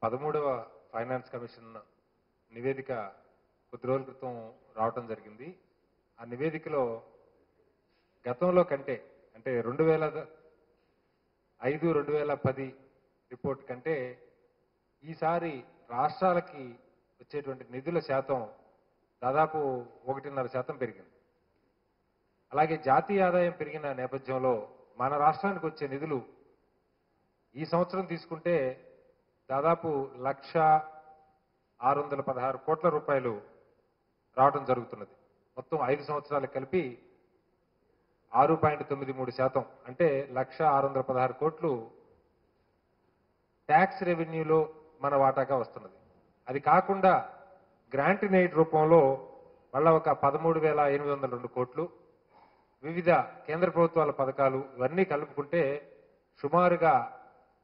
13వ finance commission నివేదిక కొద్ది రోజుల క్రితం రావటం జరిగింది. ఆ నివేదికలో గతంలో కంటే అంటే 2005, 2010 రిపోర్ట్ కంటే ఈసారి రాష్ట్రాలకి వచ్చేటువంటి నిధుల శాతం దాదాపు 1.5% పెరిగింది. అలాగే జాతీయ ఆదాయం పెరిగిన నేపథ్యంలో మన రాష్ట్రానికి వచ్చే నిధులు ఈ సంవత్సరం తీసుకుంటే దాదాపు 1,616 కోట్ల రూపాయలు రావడం జరుగుతున్నది. మొత్తం 5 సంవత్సరాలు కలిపి 6.93%, అంటే 1,616 కోట్లు ట్యాక్స్ రెవెన్యూలో మన వాటాగా వస్తున్నది. అది కాకుండా గ్రాంట్ ఇన్ ఎయిడ్ రూపంలో మళ్ళా ఒక 13,802 కోట్లు, వివిధ కేంద్ర ప్రభుత్వాల పథకాలు ఇవన్నీ కలుపుకుంటే సుమారుగా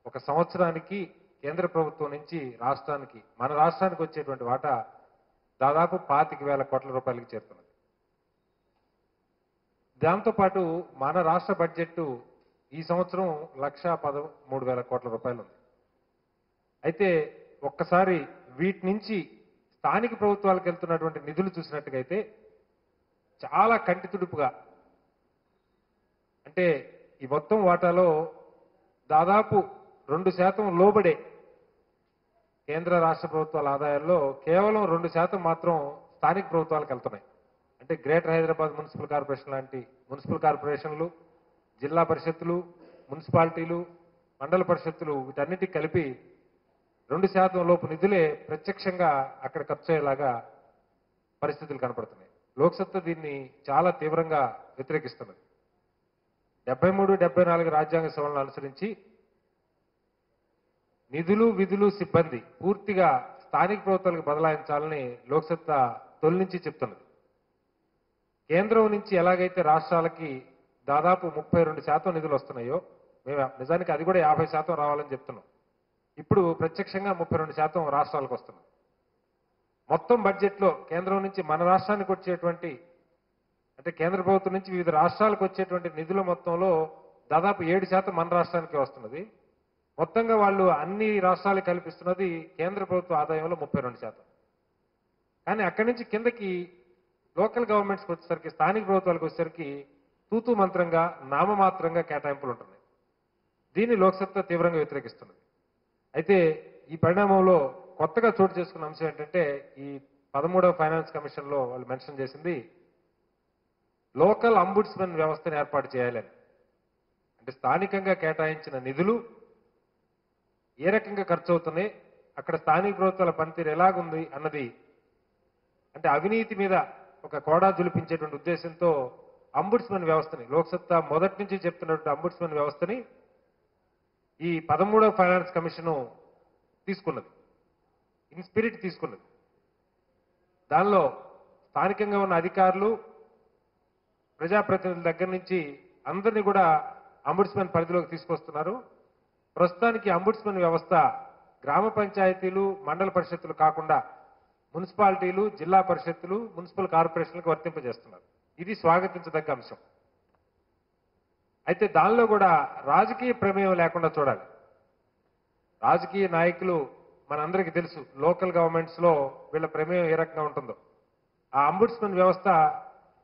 ఒక సంవత్సరానికి కేంద్ర ప్రభుత్వం నుంచి మన రాష్ట్రానికి వచ్చేటువంటి వాటా దాదాపు 25,000 కోట్ల రూపాయలకి చేరుతున్నది. దాంతోపాటు మన రాష్ట్ర బడ్జెట్ ఈ సంవత్సరం 1,13,000 కోట్ల రూపాయలు ఉంది. అయితే ఒక్కసారి వీటి నుంచి స్థానిక ప్రభుత్వాలకు వెళ్తున్నటువంటి నిధులు చూసినట్టుగైతే చాలా కంటితుడుపుగా, అంటే ఈ మొత్తం వాటాలో దాదాపు 2% లోబడే కేంద్ర రాష్ట్ర ప్రభుత్వాల ఆదాయాల్లో కేవలం 2% మాత్రం స్థానిక ప్రభుత్వాలకు వెళ్తున్నాయి. అంటే గ్రేటర్ హైదరాబాద్ మున్సిపల్ కార్పొరేషన్ లాంటి మున్సిపల్ కార్పొరేషన్లు, జిల్లా పరిషత్తులు, మున్సిపాలిటీలు, మండల పరిషత్తులు వీటన్నిటికి కలిపి 2% లోపు నిధులే ప్రత్యక్షంగా అక్కడ ఖర్చు అయ్యేలాగా పరిస్థితులు కనపడుతున్నాయి. లోక్సత్తా దీన్ని చాలా తీవ్రంగా వ్యతిరేకిస్తున్నది. 73, 74 రాజ్యాంగ సవరణలు అనుసరించి నిధులు, విధులు, సిబ్బంది పూర్తిగా స్థానిక ప్రభుత్వాలకు బదలాయించాలని లోక్సత్తా తొలి నుంచి చెప్తున్నది. కేంద్రం నుంచి ఎలాగైతే రాష్ట్రాలకి దాదాపు 32% నిధులు వస్తున్నాయో, మేము నిజానికి అది కూడా 50% రావాలని చెప్తున్నాం. ఇప్పుడు ప్రత్యక్షంగా 32% రాష్ట్రాలకు వస్తున్నాం. మొత్తం బడ్జెట్లో కేంద్రం నుంచి మన రాష్ట్రానికి వచ్చేటువంటి, అంటే కేంద్ర ప్రభుత్వం నుంచి వివిధ రాష్ట్రాలకు వచ్చేటువంటి నిధుల మొత్తంలో దాదాపు 7% మన రాష్ట్రానికి వస్తున్నది. మొత్తంగా వాళ్ళు అన్ని రాష్ట్రాలకు కల్పిస్తున్నది కేంద్ర ప్రభుత్వ ఆదాయంలో 32%. కానీ అక్కడి నుంచి కిందకి లోకల్ గవర్నమెంట్స్కి వచ్చేసరికి, స్థానిక ప్రభుత్వాలకు వచ్చేసరికి తూతూ మంత్రంగా, నామమాత్రంగా కేటాయింపులు ఉంటున్నాయి. దీన్ని లోక్సత్తా తీవ్రంగా వ్యతిరేకిస్తున్నది. అయితే ఈ పరిణామంలో కొత్తగా చోటు చేసుకున్న అంశం ఏంటంటే, ఈ 13వ ఫైనాన్స్ కమిషన్ లో వాళ్ళు మెన్షన్ చేసింది లోకల్ అంబుడ్స్మెన్ వ్యవస్థను ఏర్పాటు చేయాలని. అంటే స్థానికంగా కేటాయించిన నిధులు ఏ రకంగా ఖర్చు అవుతున్నాయి, అక్కడ స్థానిక ప్రభుత్వాల పనితీరు ఎలాగుంది అన్నది, అంటే అవినీతి మీద ఒక కోడా జులిపించేటువంటి ఉద్దేశంతో అంబుడ్స్మెన్ వ్యవస్థని, లోక్సత్తా మొదటి నుంచి చెప్తున్నటువంటి అంబుడ్స్మెన్ వ్యవస్థని ఈ 13వ ఫైనాన్స్ కమిషన్ తీసుకున్నది, ఇన్ స్పిరిట్ తీసుకున్నది. దానిలో స్థానికంగా ఉన్న అధికారులు, ప్రజాప్రతినిధుల దగ్గర నుంచి అందరినీ కూడా అంబుడ్స్మెన్ పరిధిలోకి తీసుకొస్తున్నారు. ప్రస్తుతానికి అంబుడ్స్మెన్ వ్యవస్థ గ్రామ పంచాయతీలు, మండల పరిషత్తులు కాకుండా మున్సిపాలిటీలు, జిల్లా పరిషత్తులు, మున్సిపల్ కార్పొరేషన్లకు వర్తింపజేస్తున్నారు. ఇది స్వాగతించదగ్గ అంశం. అయితే దానిలో కూడా రాజకీయ ప్రమేయం లేకుండా చూడాలి. రాజకీయ నాయకులు మనందరికీ తెలుసు, లోకల్ గవర్నమెంట్స్ లో వీళ్ళ ప్రమేయం ఏ రకంగా ఉంటుందో. ఆ అంబుడ్స్మెన్ వ్యవస్థ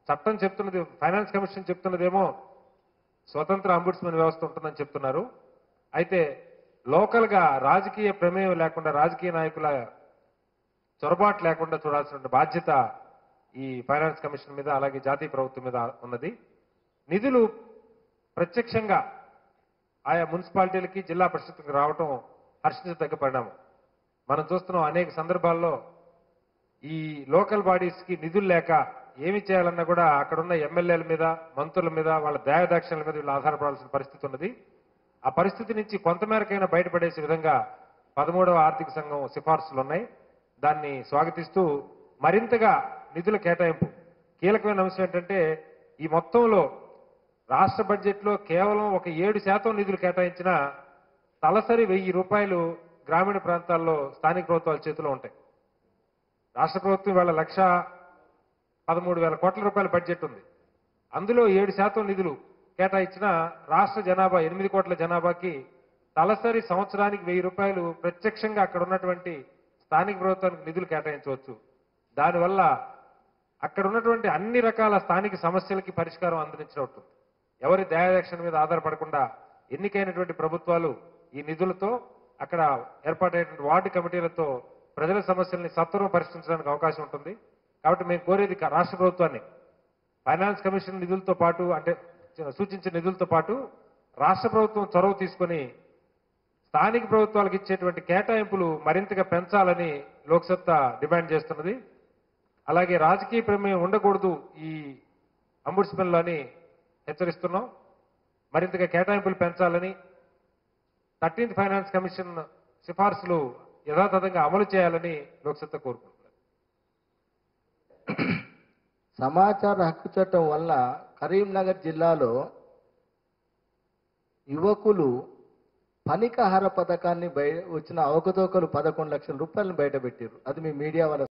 చట్టం చెప్తున్నది, ఫైనాన్స్ కమిషన్ చెప్తున్నదేమో స్వతంత్ర అంబుడ్స్మెన్ వ్యవస్థ ఉంటుందని చెప్తున్నారు. అయితే లోకల్ గా రాజకీయ ప్రమేయం లేకుండా, రాజకీయ నాయకుల చొరబాటు లేకుండా చూడాల్సిన బాధ్యత ఈ ఫైనాన్స్ కమిషన్ మీద, అలాగే జాతీయ ప్రభుత్వం మీద ఉన్నది. నిధులు ప్రత్యక్షంగా ఆయా మున్సిపాలిటీలకి, జిల్లా పరిషత్తులకు రావటం హర్షించదగ్గ పరిణామం. మనం చూస్తున్నాం అనేక సందర్భాల్లో ఈ లోకల్ బాడీస్ కి నిధులు లేక ఏమి చేయాలన్నా కూడా అక్కడున్న ఎమ్మెల్యేల మీద, మంత్రుల మీద, వాళ్ళ దయాదాక్షిణ్యాల మీద వీళ్ళు ఆధారపడాల్సిన పరిస్థితి ఉన్నది. ఆ పరిస్థితి నుంచి కొంతమేరకైనా బయటపడేసే విధంగా 13వ ఆర్థిక సంఘం సిఫార్సులు ఉన్నాయి. దాన్ని స్వాగతిస్తూ మరింతగా నిధుల కేటాయింపు కీలకమైన అంశం ఏంటంటే, ఈ మొత్తంలో రాష్ట్ర బడ్జెట్లో కేవలం ఒక 7% నిధులు కేటాయించిన తలసరి 1,000 రూపాయలు గ్రామీణ ప్రాంతాల్లో స్థానిక ప్రభుత్వాల చేతిలో ఉంటాయి. రాష్ట్ర ప్రభుత్వం ఇవాళ 1,13,000 కోట్ల రూపాయల బడ్జెట్ ఉంది. అందులో 7% నిధులు కేటాయించిన రాష్ట్ర జనాభా 8 కోట్ల జనాభాకి తలసరి సంవత్సరానికి 1000 రూపాయలు ప్రత్యక్షంగా అక్కడ ఉన్నటువంటి స్థానిక ప్రభుత్వానికి నిధులు కేటాయించవచ్చు. దానివల్ల అక్కడ ఉన్నటువంటి అన్ని రకాల స్థానిక సమస్యలకి పరిష్కారం అందించినట్టుంది. ఎవరి దయాదక్షిణ మీద ఆధారపడకుండా ఎన్నికైనటువంటి ప్రభుత్వాలు ఈ నిధులతో అక్కడ ఏర్పాటైనటువంటి వార్డు కమిటీలతో ప్రజల సమస్యల్ని సత్వరం పరిష్కరించడానికి అవకాశం ఉంటుంది. కాబట్టి మేము కోరేది రాష్ట్ర ప్రభుత్వాన్ని ఫైనాన్స్ కమిషన్ నిధులతో పాటు అంటే సూచించిన నిధులతో పాటు రాష్ట్ర ప్రభుత్వం చొరవ తీసుకొని స్థానిక ప్రభుత్వాలకు ఇచ్చేటువంటి కేటాయింపులు మరింతగా పెంచాలని లోక్సత్తా డిమాండ్ చేస్తున్నది. అలాగే రాజకీయ ప్రమేయం ఉండకూడదు ఈ అంబుడ్స్మెన్లో అని హెచ్చరిస్తున్నాం. మరింతగా కేటాయింపులు పెంచాలని 13th ఫైనాన్స్ కమిషన్ సిఫార్సులు యథాతథంగా అమలు చేయాలని లోక్సత్తా కోరుకుంటున్నారు. సమాచార హక్కు చట్టం వల్ల కరీంనగర్ జిల్లాలో యువకులు పనికాహార పథకాన్ని వచ్చిన అవకతవకలు 11 లక్షల రూపాయలను బయటపెట్టారు. అది మీ మీడియా వాళ్ళ